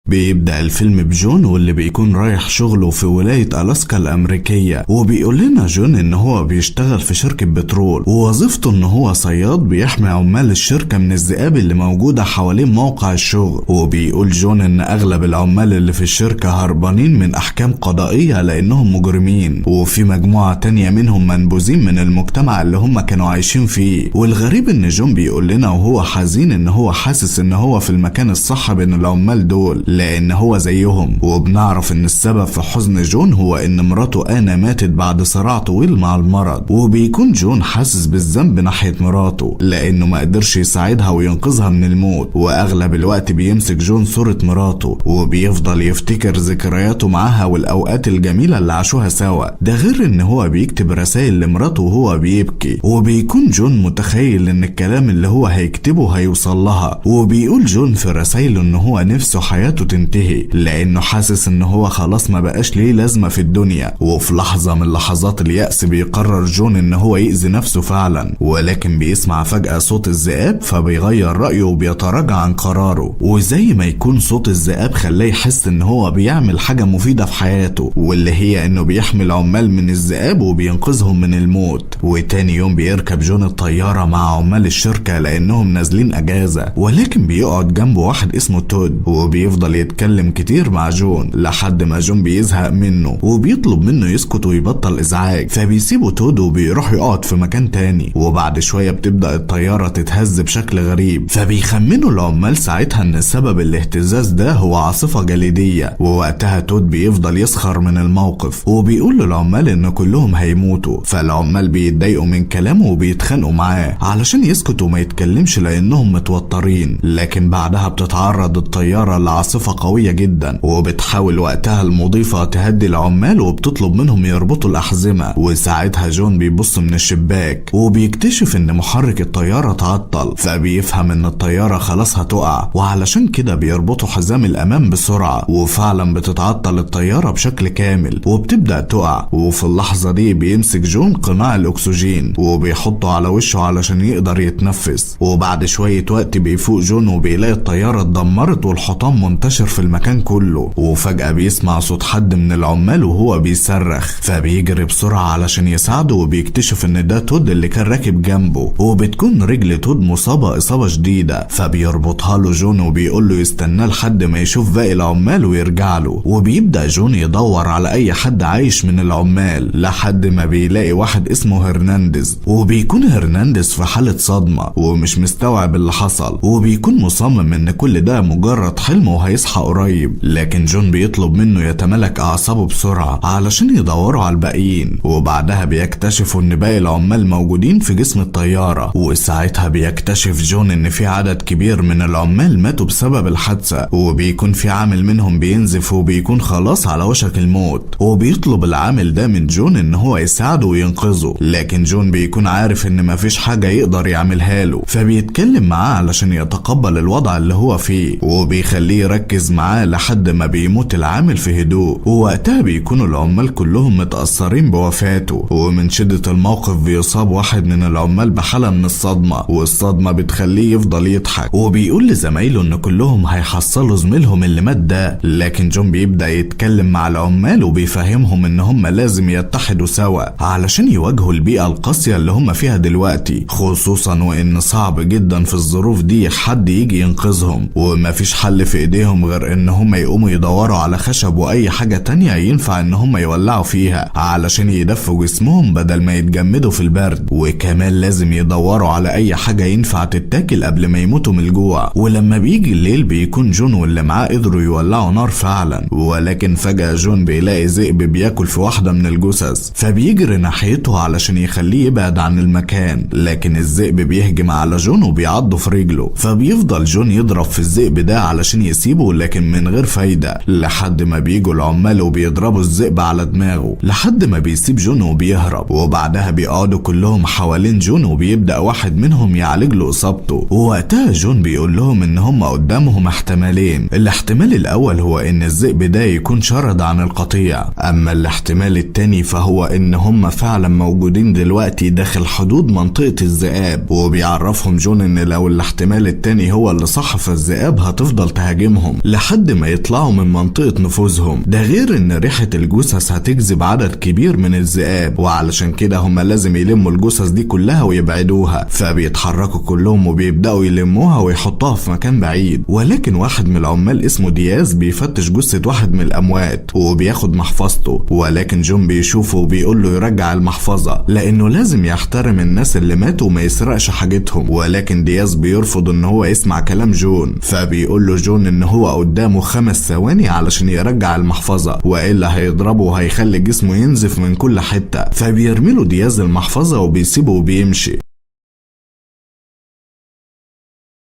بيبدأ الفيلم بجون واللي بيكون رايح شغله في ولاية ألاسكا الأمريكية، وبيقول لنا جون إن هو بيشتغل في شركة بترول، ووظيفته إن هو صياد بيحمي عمال الشركة من الذئاب اللي موجودة حوالين موقع الشغل. وبيقول جون إن أغلب العمال اللي في الشركة هربانين من أحكام قضائية لأنهم مجرمين، وفي مجموعة تانية منهم منبوذين من المجتمع اللي هم كانوا عايشين فيه. والغريب إن جون بيقول لنا وهو حزين إن هو حاسس إن هو في المكان الصح بين العمال دول لأن هو زيهم. وبنعرف ان السبب في حزن جون هو ان مراته آنا ماتت بعد صراع طويل مع المرض، وبيكون جون حاسس بالذنب ناحية مراته لانه ما قدرش يساعدها وينقذها من الموت. واغلب الوقت بيمسك جون صورة مراته وبيفضل يفتكر ذكرياته معاها والاوقات الجميلة اللي عاشوها سوا. ده غير ان هو بيكتب رسائل لمراته وهو بيبكي، وبيكون جون متخيل ان الكلام اللي هو هيكتبه هيوصل لها. وبيقول جون في رسائله ان هو نفسه حياته تنتهي لانه حاسس ان هو خلاص ما بقاش ليه لازمة في الدنيا. وفي لحظة من لحظات اليأس بيقرر جون ان هو يأذي نفسه فعلا، ولكن بيسمع فجأة صوت الذئاب فبيغير رأيه وبيتراجع عن قراره. وزي ما يكون صوت الذئاب خلاه يحس ان هو بيعمل حاجة مفيدة في حياته، واللي هي انه بيحمي العمال من الذئاب وبينقذهم من الموت. وتاني يوم بيركب جون الطيارة مع عمال الشركة لانهم نازلين اجازة، ولكن بيقعد جنبه واحد اسمه تود وبيفضل يتكلم كتير مع جون لحد ما جون بيزهق منه وبيطلب منه يسكت ويبطل ازعاج. فبيسيبه تود وبيروح يقعد في مكان تاني. وبعد شوية بتبدأ الطيارة تتهز بشكل غريب، فبيخمنوا العمال ساعتها ان سبب الاهتزاز ده هو عاصفة جليدية. ووقتها تود بيفضل يسخر من الموقف وبيقول للعمال ان كلهم هيموتوا. فالعمال بيتضايقوا من كلامه وبيتخانقوا معاه علشان يسكت وما يتكلمش لانهم متوترين. لكن بعدها بتتعرض الطيارة لعاصفة قوية جدا، وبتحاول وقتها المضيفة تهدي العمال وبتطلب منهم يربطوا الأحزمة. وساعتها جون بيبص من الشباك وبيكتشف ان محرك الطيارة تعطل، فبيفهم ان الطيارة خلاص هتقع، وعلشان كده بيربطوا حزام الأمام بسرعة. وفعلا بتتعطل الطيارة بشكل كامل وبتبدأ تقع. وفي اللحظة دي بيمسك جون قناع الأكسجين وبيحطه على وشه علشان يقدر يتنفس. وبعد شوية وقت بيفوق جون وبيلاقي الطيارة اتدمرت والحطام منتشر في المكان كله. وفجأة بيسمع صوت حد من العمال وهو بيصرخ، فبيجري بسرعة علشان يساعده وبيكتشف ان ده تود اللي كان راكب جنبه. وبتكون رجل تود مصابة إصابة شديدة، فبيربطها له جون وبيقول له يستناه لحد ما يشوف باقي العمال ويرجع له. وبيبدأ جون يدور على اي حد عايش من العمال لحد ما بيلاقي واحد اسمه هرنانديز. وبيكون هرنانديز في حالة صدمة ومش مستوعب اللي حصل، وبيكون مصمم ان كل ده مجرد حلم وهيصحى قريب. لكن جون بيطلب منه يتملك اعصابه بسرعة علشان يدوروا على الباقيين. وبعدها بيكتشفوا ان باقي العمال موجودين في جسم الطيارة. وساعتها بيكتشف جون ان في عدد كبير من العمال ماتوا بسبب الحادثة، وبيكون في عامل منهم بينزف وبيكون خلاص على وشك الموت. وبيطلب العامل ده من جون ان هو يساعده وينقذه، لكن جون بيكون عارف ان مفيش حاجة يقدر يعملها له، فبيتكلم معاه علشان يتقبل الوضع اللي هو فيه وبيخليه يركز معاه لحد ما بيموت العامل في هدوء. ووقتها بيكونوا العمال كلهم متأثرين بوفاته، ومن شدة الموقف بيصاب واحد من العمال بحالة من الصدمة، والصدمة بتخليه يفضل يضحك وبيقول لزمايله ان كلهم هيحصلوا زميلهم اللي مات ده. لكن جون بيبدأ يتكلم مع العمال وبيفهمهم ان هم لازم يتحدوا سوا علشان يواجهوا البيئة القاسية اللي هم فيها دلوقتي، خصوصا وان صعب جدا في الظروف دي حد يجي ينقذهم، ومفيش حل في ايديهم غير ان هم يقوموا يدوروا على خشب واي حاجة تانية ينفع ان هم يولعوا فيها علشان يدفوا جسمهم بدل ما يتجمدوا في البرد. وكمان لازم يدوروا على اي حاجة ينفع تتاكل قبل ما يموتوا من الجوع. ولما بيجي الليل بيكون جون واللي معاه قدروا يولعوا نار فعلا، ولكن فجأة جون بيلاقي ذئب بياكل في واحدة من الجثث، فبيجري ناحيته علشان يخليه يبعد عن المكان. لكن الذئب بيهجم على جون وبيعضه في رجله، فبيفضل جون يضرب في الذئب ده علشان يسيبه لكن من غير فايدة، لحد ما بيجوا العمال وبيضربوا الذئب على دماغه لحد ما بيسيب جون وبيهرب. وبعدها بيقعدوا كلهم حوالين جون وبيبدأ واحد منهم يعالج له اصابته. ووقتها جون بيقول لهم ان هم قدامهم احتمالين. الاحتمال الاول هو ان الذئب ده يكون شرد عن القطيع، اما الاحتمال التاني فهو ان هم فعلا موجودين دلوقتي داخل حدود منطقة الذئاب. وبيعرفهم جون ان لو الاحتمال التاني هو اللي صح فالذئاب هتفضل تهاجمهم عليهم لحد ما يطلعوا من منطقة نفوذهم. ده غير ان ريحة الجثث هتجذب عدد كبير من الذئاب، وعلشان كده هم لازم يلموا الجثث دي كلها ويبعدوها. فبيتحركوا كلهم وبيبدأوا يلموها ويحطوها في مكان بعيد. ولكن واحد من العمال اسمه دياز بيفتش جثة واحد من الأموات وبياخد محفظته، ولكن جون بيشوفه وبيقول له يرجع المحفظة لأنه لازم يحترم الناس اللي ماتوا وما يسرقش حاجتهم. ولكن دياز بيرفض ان هو يسمع كلام جون، فبيقول له جون ان هو قدامه 5 ثواني علشان يرجع المحفظة والا هيضربه وهيخلي جسمه ينزف من كل حتة. فبيرمي له دياز المحفظة وبيسيبه وبيمشي،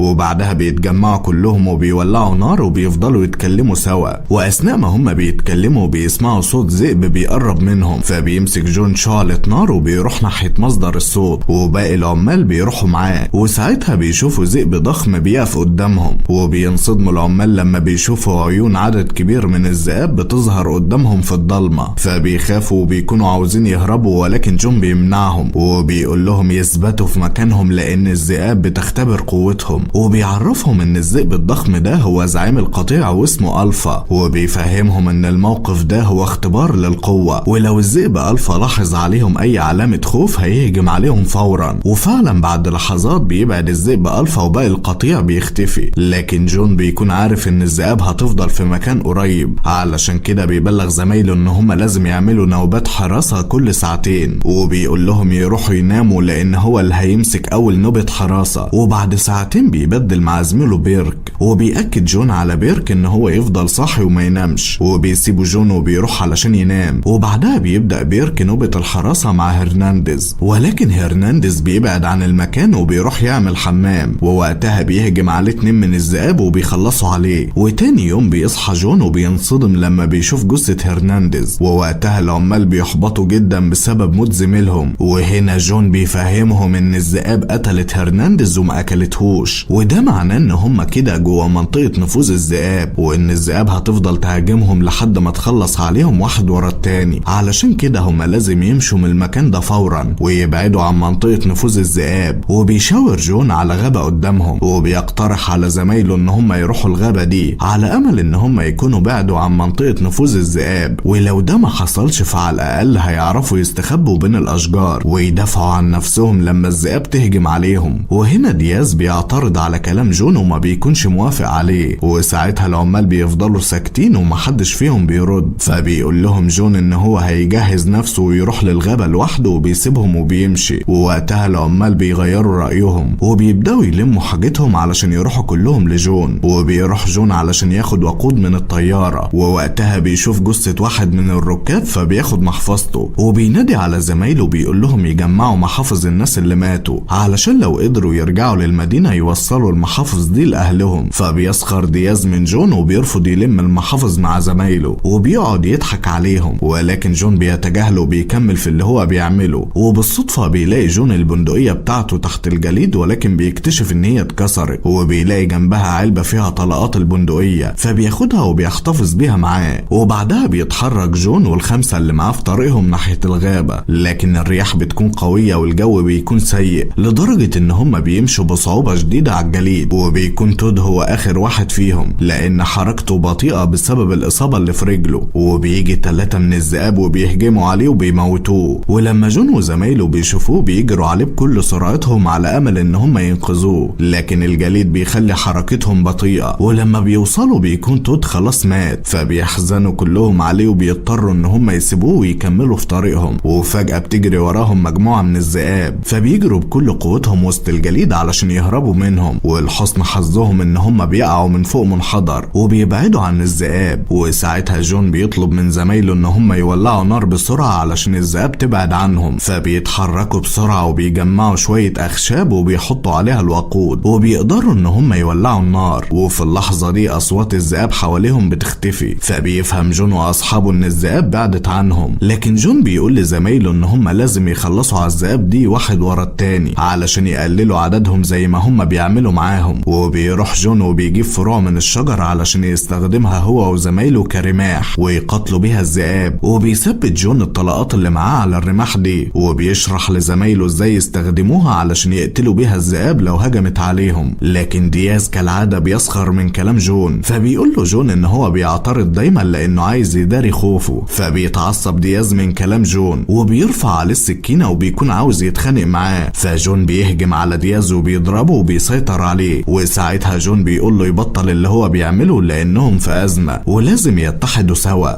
وبعدها بيتجمعوا كلهم وبيولعوا نار وبيفضلوا يتكلموا سوا. واثناء ما هم بيتكلموا بيسمعوا صوت ذئب بيقرب منهم، فبيمسك جون شعلة نار وبيروح ناحية مصدر الصوت، وباقي العمال بيروحوا معاه. وساعتها بيشوفوا ذئب ضخم بيقف قدامهم، وبينصدموا العمال لما بيشوفوا عيون عدد كبير من الذئاب بتظهر قدامهم في الضلمة، فبيخافوا وبيكونوا عاوزين يهربوا. ولكن جون بيمنعهم وبيقول لهم يثبتوا في مكانهم لان الذئاب بتختبر قوتهم، وبيعرفهم ان الذئب الضخم ده هو زعيم القطيع واسمه ألفا، وبيفهمهم ان الموقف ده هو اختبار للقوة، ولو الذئب ألفا لاحظ عليهم اي علامة خوف هيهجم عليهم فورا. وفعلا بعد لحظات بيبعد الذئب ألفا وباقي القطيع بيختفي. لكن جون بيكون عارف ان الذئاب هتفضل في مكان قريب، علشان كده بيبلغ زمايله ان هم لازم يعملوا نوبات حراسة كل ساعتين، وبيقول لهم يروحوا يناموا لان هو اللي هيمسك اول نوبة حراسة. وبعد ساعتين بيبدل مع زميله بيرك، وبيأكد جون على بيرك ان هو يفضل صاحي وما ينامش، وبيسيبه جون وبيروح علشان ينام. وبعدها بيبدأ بيرك نوبة الحراسة مع هرنانديز، ولكن هرنانديز بيبعد عن المكان وبيروح يعمل حمام، ووقتها بيهجم عليه 2 من الذئاب وبيخلصوا عليه. وتاني يوم بيصحى جون وبينصدم لما بيشوف جثة هرنانديز، ووقتها العمال بيحبطوا جدا بسبب موت زميلهم. وهنا جون بيفهمهم ان الذئاب قتلت هرنانديز وما اكلتهوش، وده معناه ان هم كده جوه منطقة نفوذ الذئاب، وان الذئاب هتفضل تهاجمهم لحد ما تخلص عليهم واحد ورا التاني. علشان كده هم لازم يمشوا من المكان ده فورا ويبعدوا عن منطقة نفوذ الذئاب. وبيشاور جون على غابة قدامهم، وبيقترح على زمايله ان هم يروحوا الغابة دي على امل ان هم يكونوا بعدوا عن منطقة نفوذ الذئاب، ولو ده ما حصلش فعلى الاقل هيعرفوا يستخبوا بين الاشجار ويدافعوا عن نفسهم لما الذئاب تهجم عليهم. وهنا دياز بيعترض على كلام جون وما بيكونش موافق عليه، وساعتها العمال بيفضلوا ساكتين ومحدش فيهم بيرد. فبيقول لهم جون ان هو هيجهز نفسه ويروح للغابة لوحده وبيسيبهم وبيمشي. ووقتها العمال بيغيروا رأيهم وبيبدأوا يلموا حاجتهم علشان يروحوا كلهم لجون، وبيروح جون علشان ياخد وقود من الطيارة. ووقتها بيشوف جثة واحد من الركاب فبياخد محفظته، وبينادي على زمايله بيقول لهم يجمعوا محافظ الناس اللي ماتوا علشان لو قدروا يرجعوا للمدينة يوصلوا المحافظ دي لأهلهم. فبيسخر دياز من جون وبيرفض يلم المحافظ مع زمايله وبيقعد يضحك عليهم، ولكن جون بيتجاهله وبيكمل في اللي هو بيعمله. وبالصدفة بيلاقي جون البندقية بتاعته تحت الجليد، ولكن بيكتشف ان هي اتكسرت، وبيلاقي جنبها علبة فيها طلقات البندقية فبياخدها وبيحتفظ بيها معاه. وبعدها بيتحرك جون وال5 اللي معاه في طريقهم ناحية الغابة، لكن الرياح بتكون قوية والجو بيكون سيء لدرجة ان هم بيمشوا بصعوبة شديدة على الجليد. وبيكون تود هو اخر واحد فيهم لان حركته بطيئة بسبب الاصابة اللي في رجله، وبيجي 3 من الذئاب وبيهجموا عليه وبيموتوه. ولما جون وزمايله بيشوفوه بيجروا عليه بكل سرعتهم على امل ان هم ينقذوه، لكن الجليد بيخلي حركتهم بطيئة. ولما بيوصلوا بيكون تود خلاص مات، فبيحزنوا كلهم عليه وبيضطروا ان هم يسيبوه ويكملوا في طريقهم. وفجأة بتجري وراهم مجموعة من الذئاب فبيجروا بكل قوتهم وسط الجليد علشان يهربوا منهم، ولحسن حظهم ان هم بيقعوا من فوق منحدر وبيبعدوا عن الذئاب. وساعتها جون بيطلب من زمايله ان هم يولعوا نار بسرعة علشان الذئاب تبعد عنهم، فبيتحركوا بسرعة وبيجمعوا شوية اخشاب وبيحطوا عليها الوقود وبيقدروا ان هم يولعوا النار. وفي اللحظة دي اصوات الذئاب حواليهم بتختفي، فبيفهم جون واصحابه ان الذئاب بعدت عنهم. لكن جون بيقول لزمايله ان هم لازم يخلصوا على الذئاب دي واحد ورا التاني علشان يقللوا عددهم زي ما هم بيعملوا بيعملوا معاهم. وبيروح جون وبيجيب فروع من الشجر علشان يستخدمها هو وزمايله كرماح ويقاتلوا بيها الذئاب. وبيثبت جون الطلقات اللي معاه على الرماح دي، وبيشرح لزمايله ازاي يستخدموها علشان يقتلوا بيها الذئاب لو هجمت عليهم. لكن دياز كالعادة بيسخر من كلام جون، فبيقول له جون ان هو بيعترض دايما لانه عايز يداري خوفه. فبيتعصب دياز من كلام جون وبيرفع عليه السكينة وبيكون عاوز يتخانق معاه. فجون بيهجم على دياز وبيضربه وبيسيطر عليه. وساعتها جون بيقول له يبطل اللي هو بيعمله لانهم في ازمة ولازم يتحدوا سوا.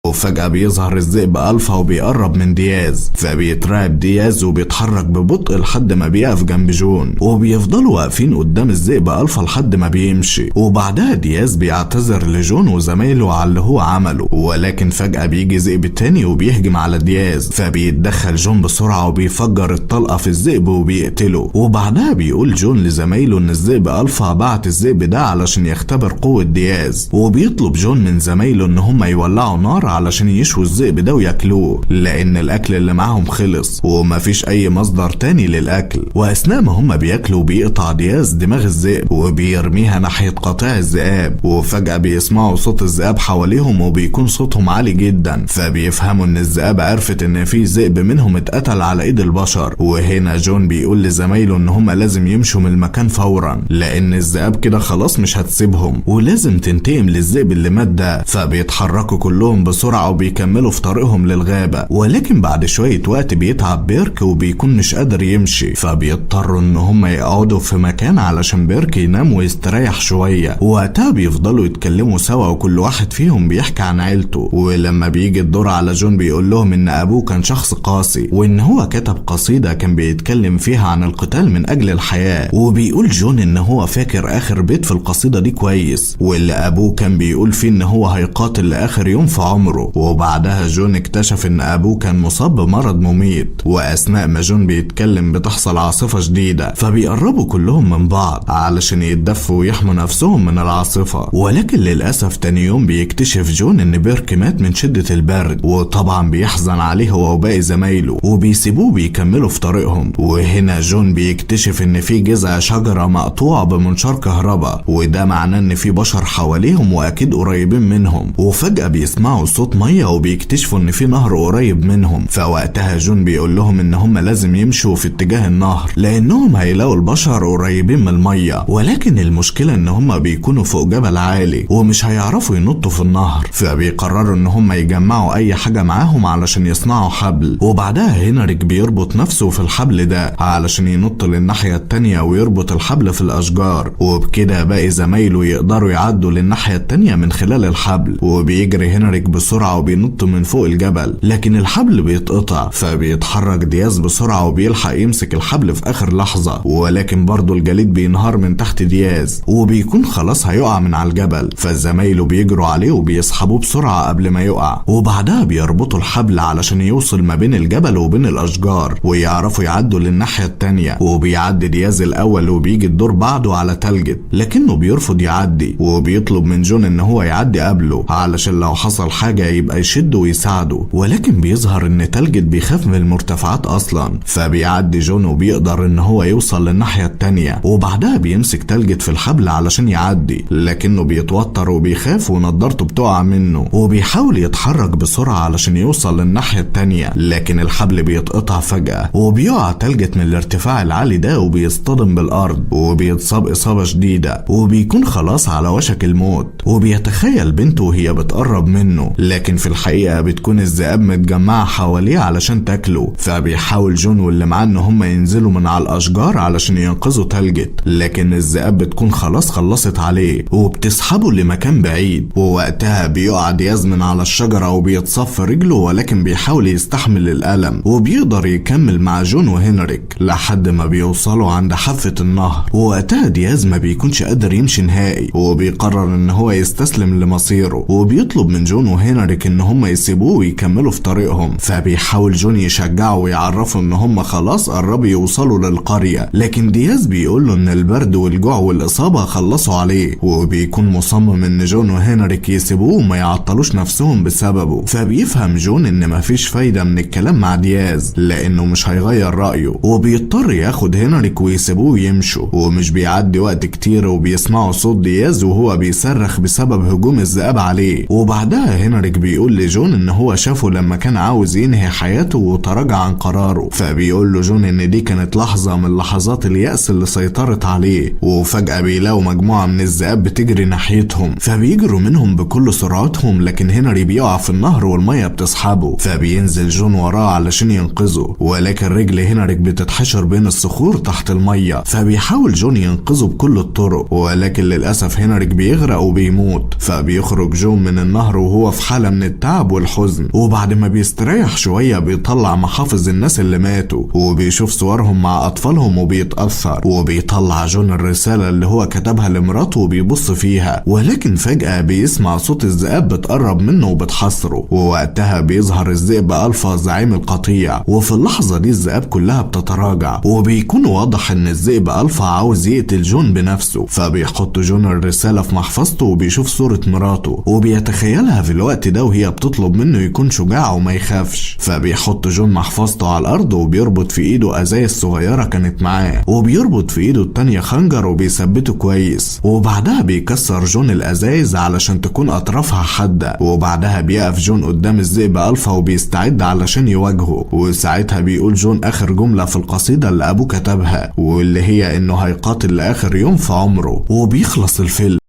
وفجأة بيظهر الذئب ألفا وبيقرب من دياز، فبيترعب دياز وبيتحرك ببطء لحد ما بيقف جنب جون، وبيفضلوا واقفين قدام الذئب ألفا لحد ما بيمشي. وبعدها دياز بيعتذر لجون وزمايله على اللي هو عمله، ولكن فجأة بيجي ذئب تاني وبيهجم على دياز، فبيتدخل جون بسرعة وبيفجر الطلقة في الذئب وبيقتله. وبعدها بيقول جون لزمايله ان الذئب ألفا بعت الذئب ده علشان يختبر قوة دياز، وبيطلب جون من زمايله ان هم يولعوا نار علشان يشووا الذئب ده وياكلوه، لان الاكل اللي معاهم خلص ومفيش اي مصدر تاني للاكل. واثناء ما هم بياكلوا بيقطع دياز دماغ الذئب وبيرميها ناحية قطيع الذئاب. وفجأة بيسمعوا صوت الذئاب حواليهم وبيكون صوتهم عالي جدا، فبيفهموا ان الذئاب عرفت ان في ذئب منهم اتقتل على ايد البشر. وهنا جون بيقول لزمايله ان هم لازم يمشوا من المكان فورا، لان الذئاب كده خلاص مش هتسيبهم ولازم تنتقم للذئب اللي مات ده. فبيتحركوا كلهم بسرعة وبيكملوا في طريقهم للغابة. ولكن بعد شوية وقت بيتعب بيرك وبيكون مش قادر يمشي، فبيضطروا ان هم يقعدوا في مكان علشان بيرك ينام ويستريح شوية. ووقتها بيفضلوا يتكلموا سوا وكل واحد فيهم بيحكي عن عيلته. ولما بيجي الدور على جون بيقول لهم ان ابوه كان شخص قاسي، وان هو كتب قصيدة كان بيتكلم فيها عن القتال من اجل الحياة. وبيقول جون ان هو فاكر اخر بيت في القصيدة دي كويس، واللي ابوه كان بيقول فيه ان هو هيقاتل لاخر يوم في عمره. وبعدها جون اكتشف ان ابوه كان مصاب بمرض مميت. واثناء ما جون بيتكلم بتحصل عاصفة شديدة، فبيقربوا كلهم من بعض علشان يتدفوا ويحموا نفسهم من العاصفة. ولكن للأسف تاني يوم بيكتشف جون ان بيرك مات من شدة البرد، وطبعا بيحزن عليه هو وباقي زمايله وبيسيبوه بيكملوا في طريقهم. وهنا جون بيكتشف ان في جذع شجرة مقطوع بمنشار كهرباء، وده معناه ان في بشر حواليهم واكيد قريبين منهم. وفجأة بيسمعوا صوت ميه وبيكتشفوا ان في نهر قريب منهم. فوقتها جون بيقول لهم ان هم لازم يمشوا في اتجاه النهر لانهم هيلاقوا البشر قريبين من الميه. ولكن المشكله ان هم بيكونوا فوق جبل عالي ومش هيعرفوا ينطوا في النهر. فبيقرروا ان هم يجمعوا اي حاجه معاهم علشان يصنعوا حبل. وبعدها هنريك بيربط نفسه في الحبل ده علشان ينط للناحيه التانيه ويربط الحبل في الاشجار. وبكده باقي زمايله يقدروا يعدوا للناحيه التانيه من خلال الحبل. وبيجري هنريك بسرعه وبينط من فوق الجبل، لكن الحبل بيتقطع. فبيتحرك دياز بسرعة وبيلحق يمسك الحبل في اخر لحظة، ولكن برضه الجليد بينهار من تحت دياز وبيكون خلاص هيقع من على الجبل. فزمايله بيجروا عليه وبيسحبوه بسرعة قبل ما يقع. وبعدها بيربطوا الحبل علشان يوصل ما بين الجبل وبين الاشجار ويعرفوا يعدوا للناحية التانية. وبيعدي دياز الاول وبيجي الدور بعده على تلجت، لكنه بيرفض يعدي وبيطلب من جون ان هو يعدي قبله علشان لو حصل حاجة يبقى يشده ويساعده. ولكن بيظهر ان تلجت بيخاف من المرتفعات اصلا. فبيعدي جون وبيقدر ان هو يوصل للناحية التانية. وبعدها بيمسك تلجت في الحبل علشان يعدي، لكنه بيتوتر وبيخاف ونضارته بتقع منه. وبيحاول يتحرك بسرعة علشان يوصل للناحية التانية، لكن الحبل بيتقطع فجأة وبيقع تلجت من الارتفاع العالي ده وبيصطدم بالارض وبيتصاب اصابة شديدة وبيكون خلاص على وشك الموت. وبيتخيل بنته وهي بتقرب منه، لكن في الحقيقة بتكون الذئاب متجمعة حواليه علشان تاكله. فبيحاول جون واللي معاه ان هم ينزلوا من على الاشجار علشان ينقذوا تلجت، لكن الذئاب بتكون خلاص خلصت عليه وبتسحبه لمكان بعيد. ووقتها بيقع دياز من على الشجرة وبيتصف رجله، ولكن بيحاول يستحمل الألم وبيقدر يكمل مع جون وهنريك لحد ما بيوصلوا عند حافة النهر. ووقتها دياز ما بيكونش قادر يمشي نهائي وبيقرر ان هو يستسلم لمصيره، وبيطلب من جون وهنريك هنريك ان هم يسيبوه ويكملوا في طريقهم. فبيحاول جون يشجعه ويعرفه ان هم خلاص قربوا يوصلوا للقرية، لكن دياز بيقول له ان البرد والجوع والاصابة خلصوا عليه، وبيكون مصمم ان جون وهنريك يسيبوه وما يعطلوش نفسهم بسببه. فبيفهم جون ان مفيش فايدة من الكلام مع دياز لانه مش هيغير رأيه، وبيضطر ياخد هنريك ويسيبوه ويمشوا. ومش بيعدي وقت كتير وبيسمعوا صوت دياز وهو بيصرخ بسبب هجوم الذئاب عليه. وبعدها هنريك بيقول لجون ان هو شافه لما كان عاوز ينهي حياته وتراجع عن قراره. فبيقول له جون ان دي كانت لحظة من لحظات اليأس اللي سيطرت عليه. وفجأة بيلاقوا مجموعة من الذئاب بتجري ناحيتهم، فبيجروا منهم بكل سرعتهم، لكن هنري بيقع في النهر والمية بتسحبه. فبينزل جون وراه علشان ينقذه، ولكن رجل هنريك بتتحشر بين الصخور تحت المية. فبيحاول جون ينقذه بكل الطرق، ولكن للأسف هنريك بيغرق وبيموت. فبيخرج جون من النهر وهو في حالة من التعب والحزن، وبعد ما بيستريح شوية بيطلع محافظ الناس اللي ماتوا وبيشوف صورهم مع أطفالهم وبيتأثر. وبيطلع جون الرسالة اللي هو كتبها لمراته وبيبص فيها، ولكن فجأة بيسمع صوت الذئاب بتقرب منه وبتحصره. ووقتها بيظهر الذئب ألفا زعيم القطيع، وفي اللحظة دي الذئاب كلها بتتراجع، وبيكون واضح ان الذئب ألفا عاوز يقتل جون بنفسه. فبيحط جون الرسالة في محفظته وبيشوف صورة مراته وبيتخيلها في الوقت ده وهي بتطلب منه يكون شجاع وما يخافش. فبيحط جون محفظته على الأرض وبيربط في ايده أزايز صغيرة كانت معاه، وبيربط في ايده التانية خنجر وبيثبته كويس. وبعدها بيكسر جون الأزايز علشان تكون أطرافها حادة. وبعدها بيقف جون قدام الذئب ألفا وبيستعد علشان يواجهه. وساعتها بيقول جون آخر جملة في القصيدة اللي أبوه كتبها، واللي هي إنه هيقاتل لآخر يوم في عمره. وبيخلص الفيلم.